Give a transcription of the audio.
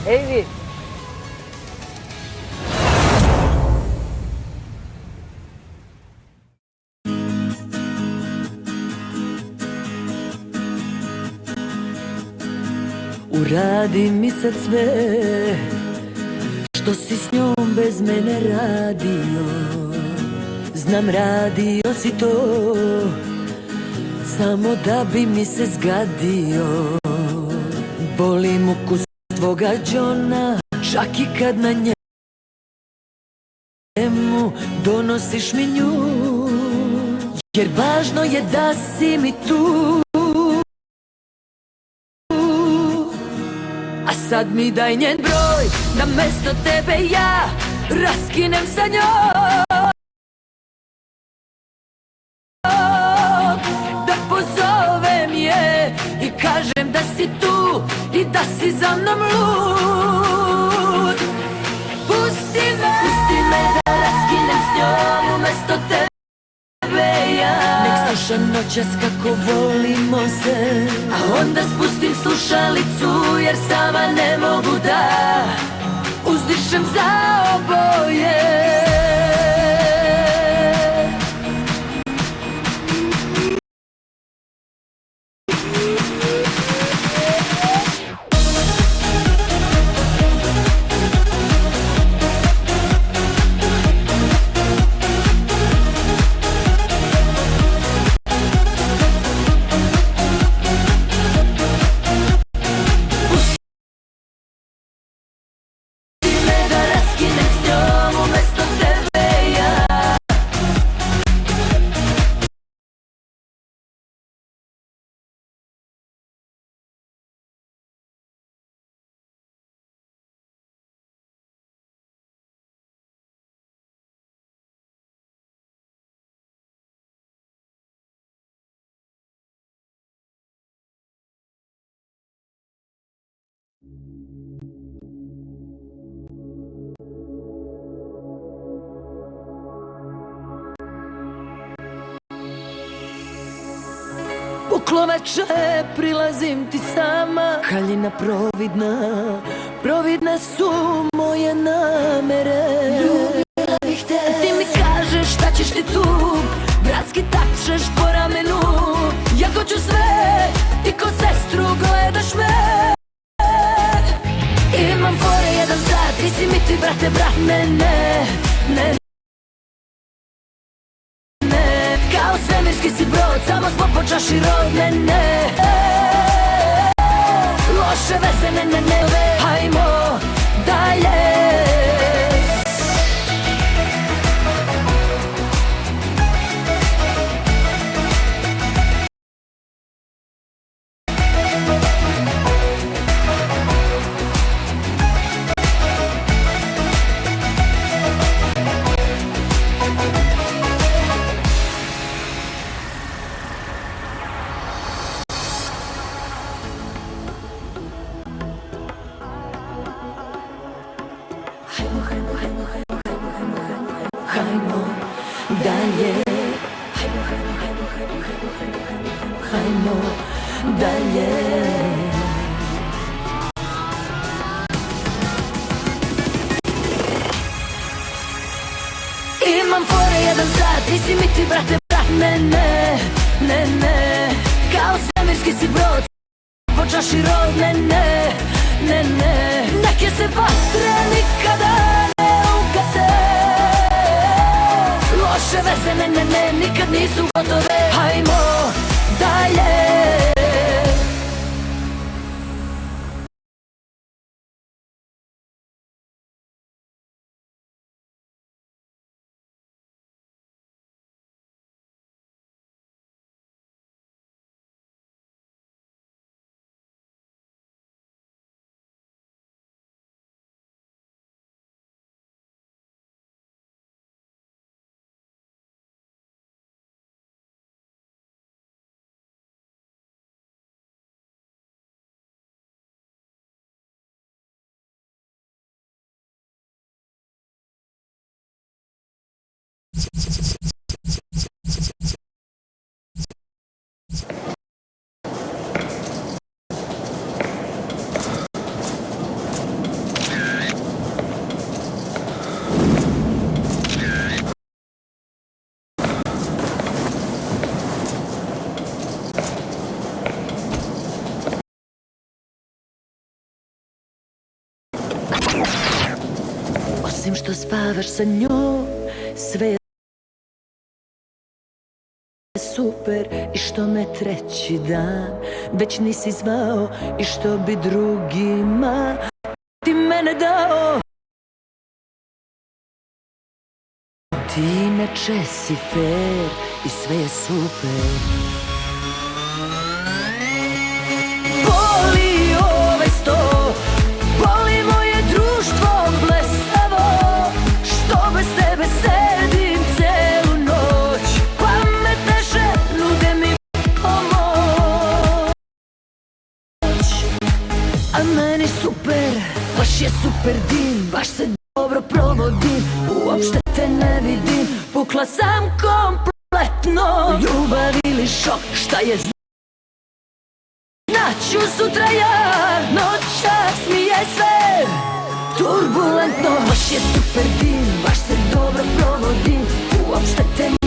Ej vi! Uradi mi sad sve što si s njom bez mene radio. Znam radio si to samo da bi mi se zgadio. Volim ukus tvoga džona, čak i kad na njemu donosiš mi nju. Jer važno je da si mi tu. A sad mi daj njen broj, da mesto tebe ja raskinem sa njom. Da pozovem je i kažem da si tu i da si za mnom lud. Pusti me da raskinem s njom umesto tebe ja. Nek sluša noćas kako volimo se, a onda spustim slušalicu jer sama ne mogu da uzdišem za oboje. Puklo veče, prilazim ti sama, haljina providna, providne su moje namere. Ljubila bih te, ti mi kažeš šta ćeš ti tu, bratski tapšeš po ramenu. Ja hoću sve, ti ko sestru gledaš me. Imam fore jedan sat, ti si mi ti brate brat, ne, ne, ne. Kao svemirski si brod, samo smo po čaši rod, ne, ne. Loše veze, ne, ne, ne, hajmo dalje. Hajmo dalje, hajmo dalje. Imam fore jedan sat, ti si mi ti brate brat, ne, ne, ne, ne. Kao svemirski si brod, po čaši rod, ne, ne, ne, ne. Neke se vatre nikada ne ugase. Loše veze, ne, ne, ne, nikad nisu gotove. Hajmo dalje. Osim što spavaš sa njom, sve je super. I što me treći dan već nisi zvao, i što bi drugima ti mene dao. Ti inače si fair i sve je super. Boli ovaj sto, boli moje društvo blesavo, što bez tebe sedim celu noć. Pametne žene nude mi pomoć, a meni super, baš je super dim, baš se dobro provodim, uopšte te ne vidim. Pukla sam kompletno, ljubav ili šok, šta je znaću sutra ja. Noćas mi je sve turbulentno, baš je super dim, baš se dobro provodim, uopšte te